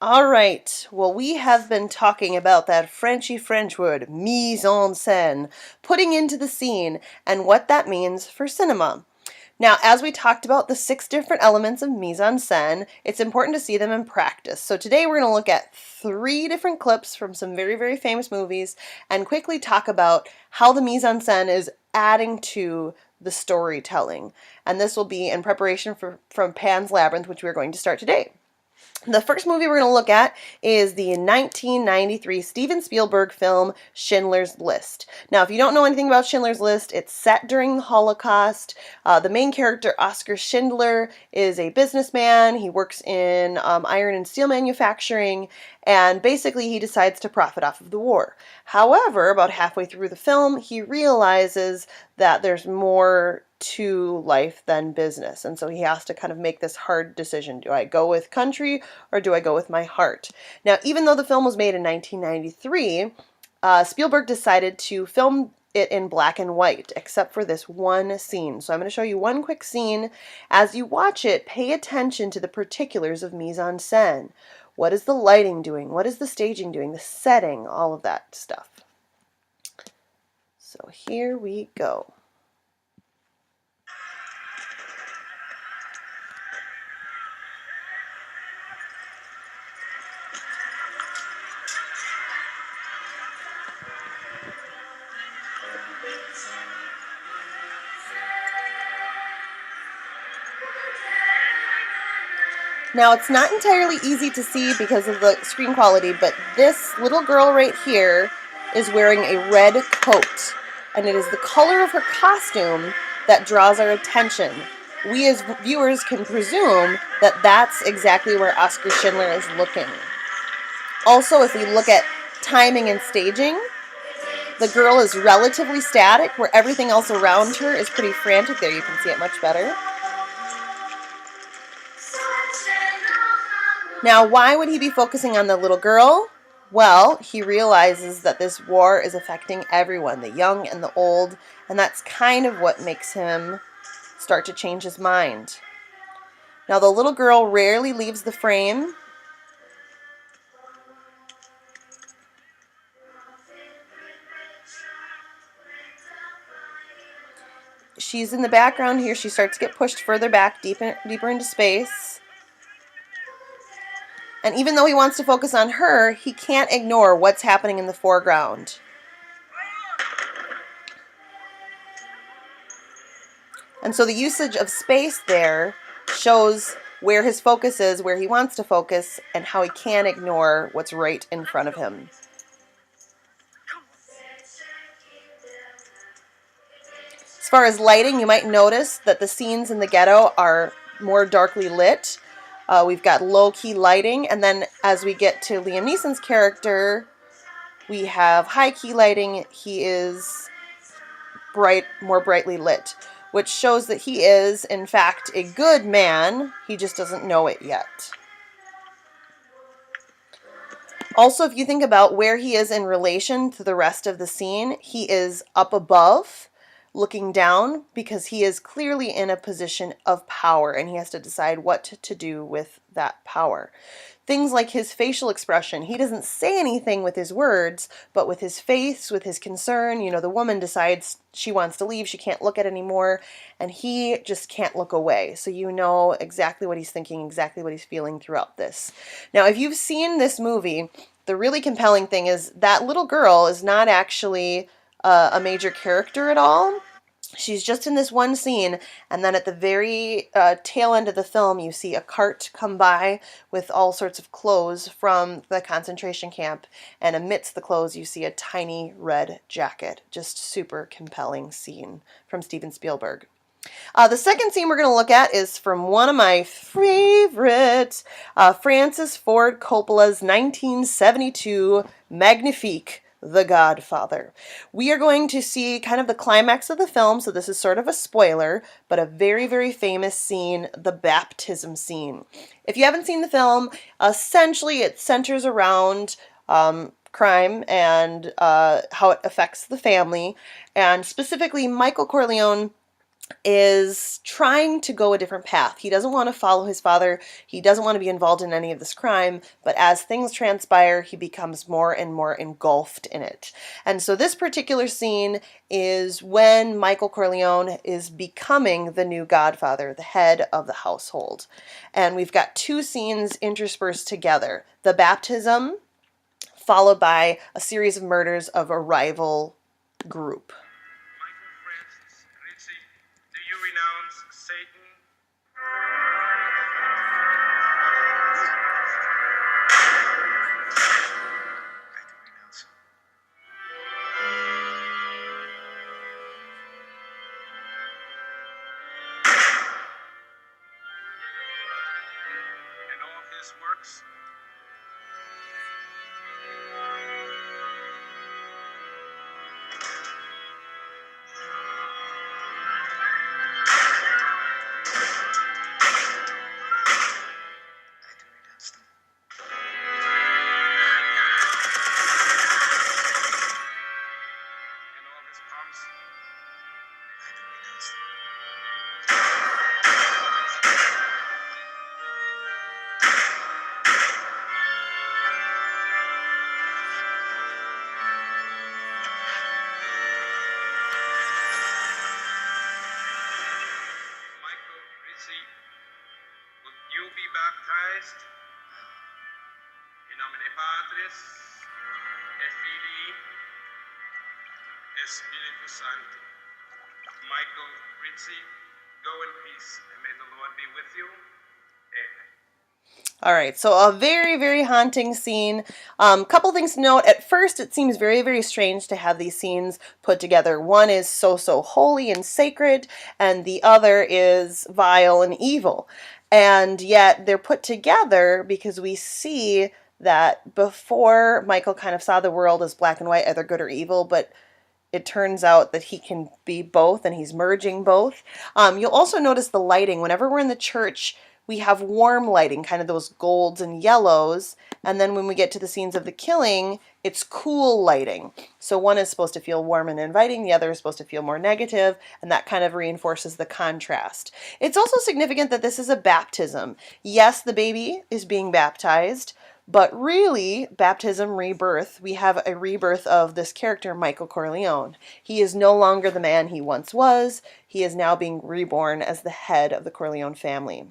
All right. Well, we have been talking about that Frenchy French word, mise en scène, putting into the scene, and what that means for cinema. Now, as we talked about the 6 different elements of mise en scène, it's important to see them in practice. So today we're going to look at 3 different clips from some very, very famous movies and quickly talk about how the mise en scène is adding to the storytelling. And this will be in preparation from Pan's Labyrinth, which we're going to start today. The first movie we're going to look at is the 1993 Steven Spielberg film Schindler's List. Now, if you don't know anything about Schindler's List, it's set during the Holocaust. The main character, Oskar Schindler, is a businessman. He works in iron and steel manufacturing, and basically he decides to profit off of the war. However, about halfway through the film, he realizes that there's more to life than business. And so he has to kind of make this hard decision. Do I go with country or do I go with my heart? Now, even though the film was made in 1993, Spielberg decided to film it in black and white, except for this one scene. So I'm going to show you one quick scene. As you watch it, pay attention to the particulars of mise en scène. What is the lighting doing? What is the staging doing? The setting, all of that stuff. So here we go. Now, it's not entirely easy to see because of the screen quality, but this little girl right here is wearing a red coat, and it is the color of her costume that draws our attention. We as viewers can presume that that's exactly where Oskar Schindler is looking. Also, if we look at timing and staging, the girl is relatively static, where everything else around her is pretty frantic. There, you can see it much better. Now, why would he be focusing on the little girl? Well, he realizes that this war is affecting everyone, the young and the old, and that's kind of what makes him start to change his mind. Now, the little girl rarely leaves the frame. She's in the background here. She starts to get pushed further back, deeper into space. And even though he wants to focus on her, he can't ignore what's happening in the foreground. And so the usage of space there shows where his focus is, where he wants to focus, and how he can't ignore what's right in front of him. As far as lighting, you might notice that the scenes in the ghetto are more darkly lit. We've got low-key lighting, and then as we get to Liam Neeson's character, we have high-key lighting. He is more brightly lit, which shows that he is, in fact, a good man. He just doesn't know it yet. Also, if you think about where he is in relation to the rest of the scene, he is up above, looking down, because he is clearly in a position of power and he has to decide what to do with that power. Things like his facial expression. He doesn't say anything with his words, but with his face, with his concern, the woman decides she wants to leave, she can't look at it anymore, and he just can't look away. So you know exactly what he's thinking, exactly what he's feeling throughout this. Now, if you've seen this movie, the really compelling thing is that little girl is not actually a major character at all. She's just in this one scene, and then at the very tail end of the film, you see a cart come by with all sorts of clothes from the concentration camp, and amidst the clothes, you see a tiny red jacket. Just super compelling scene from Steven Spielberg. The second scene we're going to look at is from one of my favorites, Francis Ford Coppola's 1972 Magnifique, The Godfather. We are going to see kind of the climax of the film, so this is sort of a spoiler, but a very, very famous scene, the baptism scene. If you haven't seen the film, essentially it centers around crime and how it affects the family, and specifically Michael Corleone is trying to go a different path. He doesn't want to follow his father. He doesn't want to be involved in any of this crime, but as things transpire, he becomes more and more engulfed in it. And so this particular scene is when Michael Corleone is becoming the new godfather, the head of the household. And we've got two scenes interspersed together. The baptism, followed by a series of murders of a rival group. Satan. I do renounce him. And all his works. Would you be baptized in nomine Patris et Filii et Spiritus Sancti? Michael Rizzi, go in peace, and may the Lord be with you. Amen. All right, so a very, very haunting scene. Couple things to note. At first, it seems very, very strange to have these scenes put together. One is so holy and sacred, and the other is vile and evil. And yet, they're put together because we see that before Michael kind of saw the world as black and white, either good or evil, but it turns out that he can be both, and he's merging both. You'll also notice the lighting. Whenever we're in the church, we have warm lighting, kind of those golds and yellows, and then when we get to the scenes of the killing, it's cool lighting. So one is supposed to feel warm and inviting, the other is supposed to feel more negative, and that kind of reinforces the contrast. It's also significant that this is a baptism. Yes, the baby is being baptized, but really, baptism, rebirth, we have a rebirth of this character, Michael Corleone. He is no longer the man he once was. He is now being reborn as the head of the Corleone family.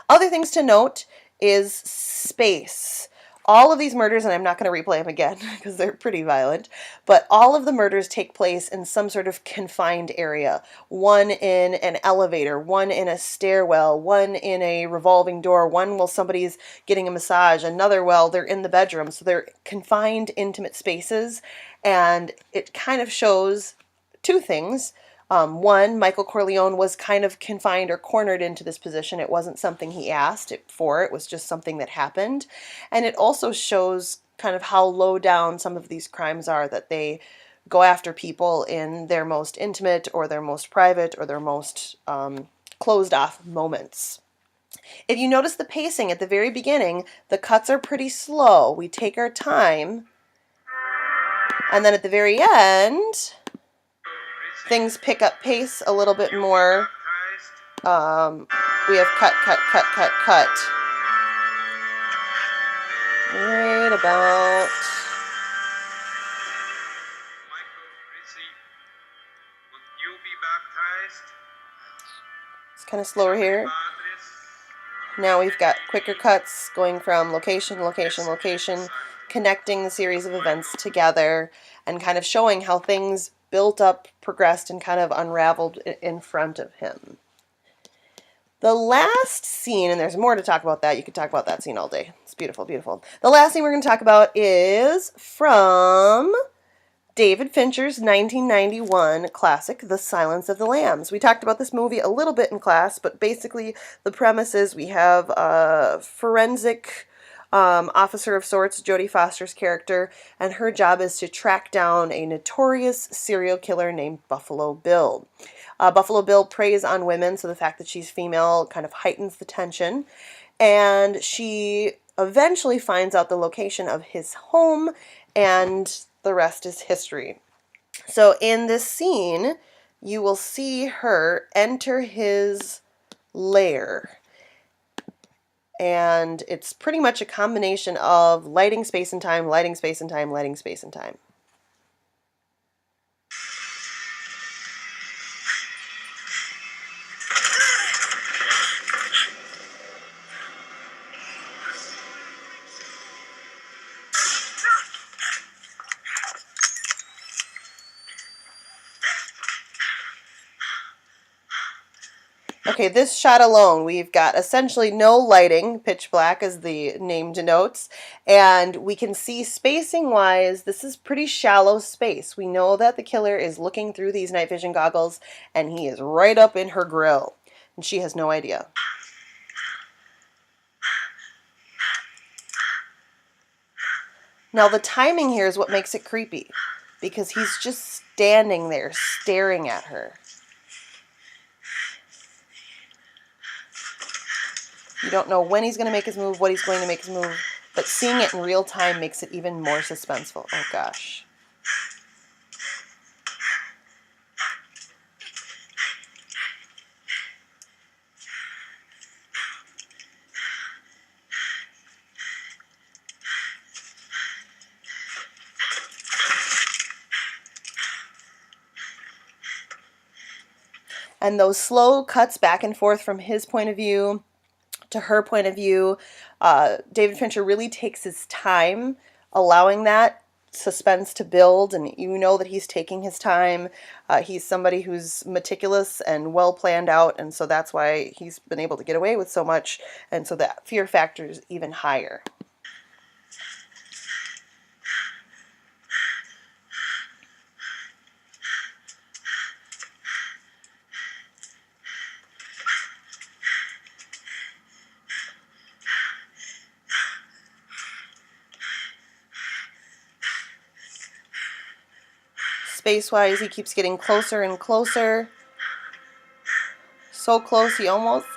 Other things to note is space. All of these murders, and I'm not going to replay them again because they're pretty violent, but all of the murders take place in some sort of confined area. One in an elevator, one in a stairwell, one in a revolving door, one while somebody's getting a massage, another while they're in the bedroom. So they're confined, intimate spaces, and it kind of shows two things. One, Michael Corleone was kind of confined or cornered into this position. It wasn't something he asked for. It was just something that happened. And it also shows kind of how low down some of these crimes are, that they go after people in their most intimate or their most private or their most closed off moments. If you notice the pacing at the very beginning, the cuts are pretty slow. We take our time. And then at the very end, things pick up pace a little bit more. We have cut. Right about. It's kind of slower here. Now we've got quicker cuts going from location, connecting the series of events together and kind of showing how things built up, progressed, and kind of unraveled in front of him. The last scene, and there's more to talk about that. You could talk about that scene all day. It's beautiful, beautiful. The last scene we're going to talk about is from David Fincher's 1991 classic, The Silence of the Lambs. We talked about this movie a little bit in class, but basically the premise is we have a forensic officer of sorts, Jodie Foster's character, and her job is to track down a notorious serial killer named Buffalo Bill. Buffalo Bill preys on women, so the fact that she's female kind of heightens the tension, and she eventually finds out the location of his home, and the rest is history. So in this scene, you will see her enter his lair. And it's pretty much a combination of lighting, space and time, lighting, space and time, lighting, space and time. Okay, this shot alone, we've got essentially no lighting, pitch black as the name denotes, and we can see spacing-wise, this is pretty shallow space. We know that the killer is looking through these night vision goggles, and he is right up in her grill, and she has no idea. Now, the timing here is what makes it creepy, because he's just standing there staring at her. You don't know when he's going to make his move, what he's going to make his move, but seeing it in real time makes it even more suspenseful. Oh gosh. And those slow cuts back and forth from his point of view to her point of view, David Fincher really takes his time allowing that suspense to build, and you know that he's taking his time. He's somebody who's meticulous and well planned out, and so that's why he's been able to get away with so much, and so that fear factor is even higher. Space-wise, he keeps getting closer and closer. So close, he almost...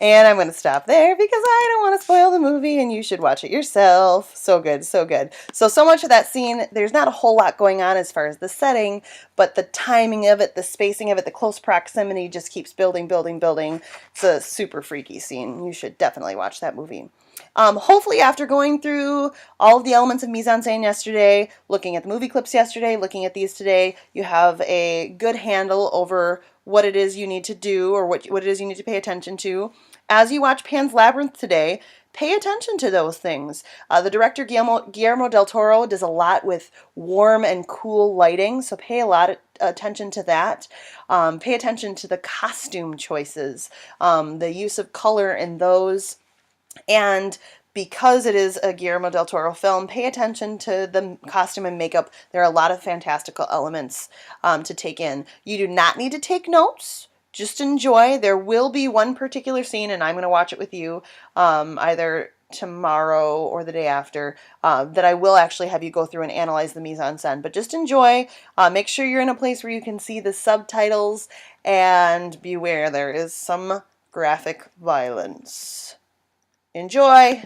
And I'm going to stop there because I don't want to spoil the movie and you should watch it yourself. So good, so good. So much of that scene, there's not a whole lot going on as far as the setting, but the timing of it, the spacing of it, the close proximity just keeps building, building, building. It's a super freaky scene. You should definitely watch that movie. Hopefully after going through all of the elements of mise-en-scène yesterday, looking at the movie clips yesterday, looking at these today, you have a good handle over what it is you need to do or what it is you need to pay attention to. As you watch Pan's Labyrinth today, pay attention to those things. The director Guillermo del Toro does a lot with warm and cool lighting, so pay a lot of attention to that. Pay attention to the costume choices, the use of color in those. And because it is a Guillermo del Toro film, pay attention to the costume and makeup. There are a lot of fantastical elements to take in. You do not need to take notes. Just enjoy. There will be one particular scene, and I'm going to watch it with you either tomorrow or the day after, that I will actually have you go through and analyze the mise-en-scène. But just enjoy. Make sure you're in a place where you can see the subtitles, and beware, there is some graphic violence. Enjoy!